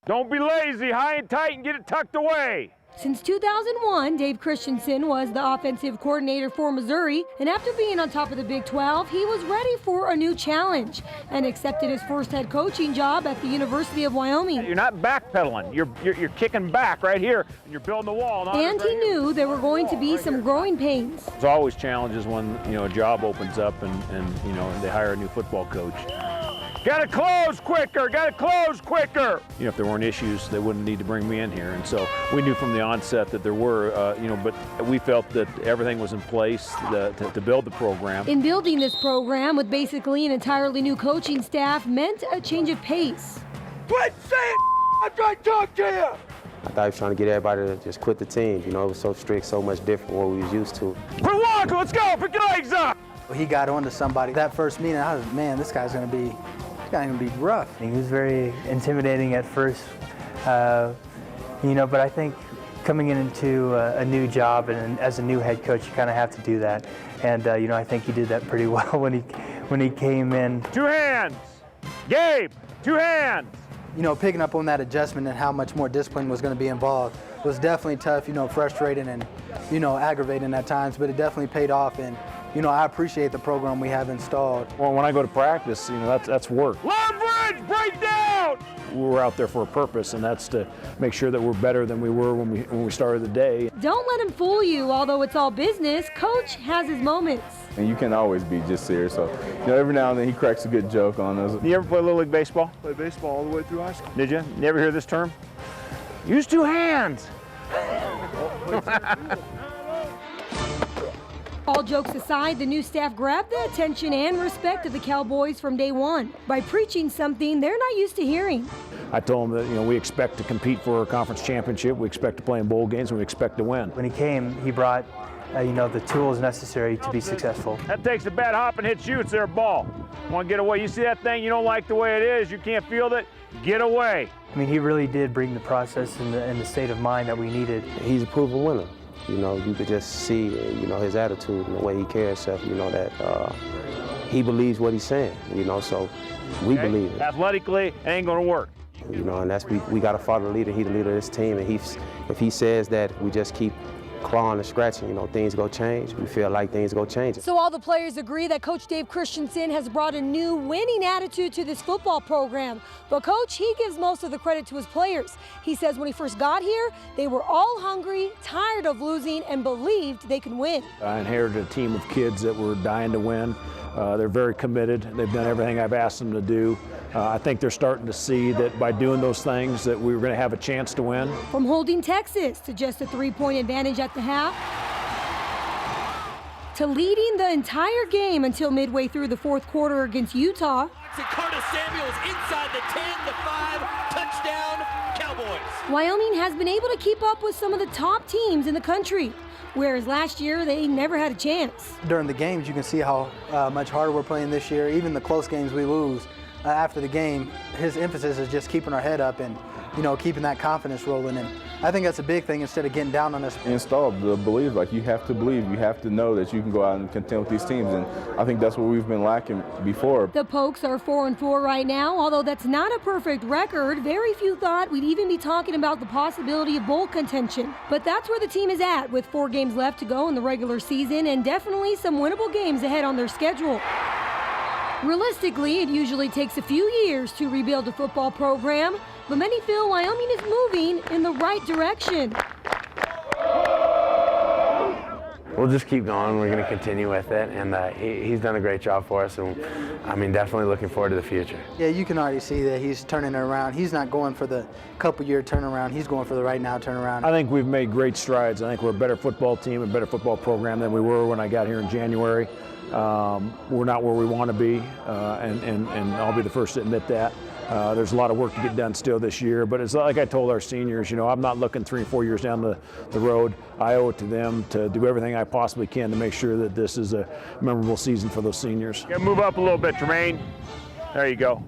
Don't be lazy, high and tight, and get it tucked away. Since 2001, Dave Christensen was the offensive coordinator for Missouri, and after being on top of the Big 12, he was ready for a new challenge and accepted his first head coaching job at the University of Wyoming. You're not backpedaling. You're kicking back right here, and you're building the wall. And he knew there were going to be some growing pains. There's always challenges when a job opens up and they hire a new football coach. Got to close quicker, got to close quicker. If there weren't issues, they wouldn't need to bring me in here. And so we knew from the onset that there were, but we felt that everything was in place to build the program. In building this program with basically an entirely new coaching staff meant a change of pace. Quit saying I'm trying to talk to you. I thought he was trying to get everybody to just quit the team. It was so strict, so much different from what we was used to. Quit walking, let's go, pick your legs up. He got onto somebody. That first meeting, I was, man, this guy's gonna be rough. He was very intimidating at first, but I think coming into a new job and as a new head coach, you kind of have to do that. And I think he did that pretty well when he came in. 2 hands, Gabe, 2 hands. Picking up on that adjustment and how much more discipline was going to be involved was definitely tough. Frustrating and aggravating at times, but it definitely paid off. And I appreciate the program we have installed. Well, when I go to practice, that's work. Leverage, break down! We're out there for a purpose, and that's to make sure that we're better than we were when we started the day. Don't let him fool you. Although it's all business, Coach has his moments. And you can always be just serious. So, every now and then he cracks a good joke on us. You ever play Little League Baseball? Played baseball all the way through high school. Did you? You ever hear this term? Use 2 hands. All jokes aside, the new staff grabbed the attention and respect of the Cowboys from day one by preaching something they're not used to hearing. I told them that we expect to compete for a conference championship, we expect to play in bowl games, and we expect to win. When he came, he brought the tools necessary to be successful. That takes a bad hop and hits you, it's their ball. Want to get away? You see that thing, you don't like the way it is, you can't field it, get away. He really did bring the process and the state of mind that we needed. He's a proven winner. You could just see, his attitude and the way he carries himself, that he believes what he's saying, so we believe it. Athletically, it ain't gonna work. And that's, we got to follow the leader. He's the leader of this team, and if he says that we just keep clawing and scratching, things go change. We feel like things go change. So all the players agree that Coach Dave Christensen has brought a new winning attitude to this football program. But Coach, he gives most of the credit to his players. He says when he first got here, they were all hungry, tired of losing, and believed they could win. I inherited a team of kids that were dying to win. They're very committed. They've done everything I've asked them to do. I think they're starting to see that by doing those things that we were going to have a chance to win. From holding Texas to just a 3-point advantage at the half, to leading the entire game until midway through the fourth quarter against Utah. Curtis Samuels inside the 10, the 5, touchdown, Cowboys. Wyoming has been able to keep up with some of the top teams in the country, whereas last year they never had a chance. During the games, you can see how much harder we're playing this year. Even the close games we lose, after the game, his emphasis is just keeping our head up and keeping that confidence rolling. And I think that's a big thing instead of getting down on us. Install the belief, you have to believe, you have to know that you can go out and contend with these teams, and I think that's what we've been lacking before. The Pokes are 4-4 right now, although that's not a perfect record. Very few thought we'd even be talking about the possibility of bowl contention. But that's where the team is at, with 4 games left to go in the regular season and definitely some winnable games ahead on their schedule. Realistically, it usually takes a few years to rebuild a football program, but many feel Wyoming is moving in the right direction. We'll just keep going. We're going to continue with it, and he's done a great job for us, and definitely looking forward to the future. Yeah, you can already see that he's turning it around. He's not going for the couple-year turnaround. He's going for the right now turnaround. I think we've made great strides. I think we're a better football team, a better football program than we were when I got here in January. We're not where we want to be, and I'll be the first to admit that. There's a lot of work to get done still this year, but it's like I told our seniors, I'm not looking 3 or 4 years down the road. I owe it to them to do everything I possibly can to make sure that this is a memorable season for those seniors. Move up a little bit, Tremaine. There you go.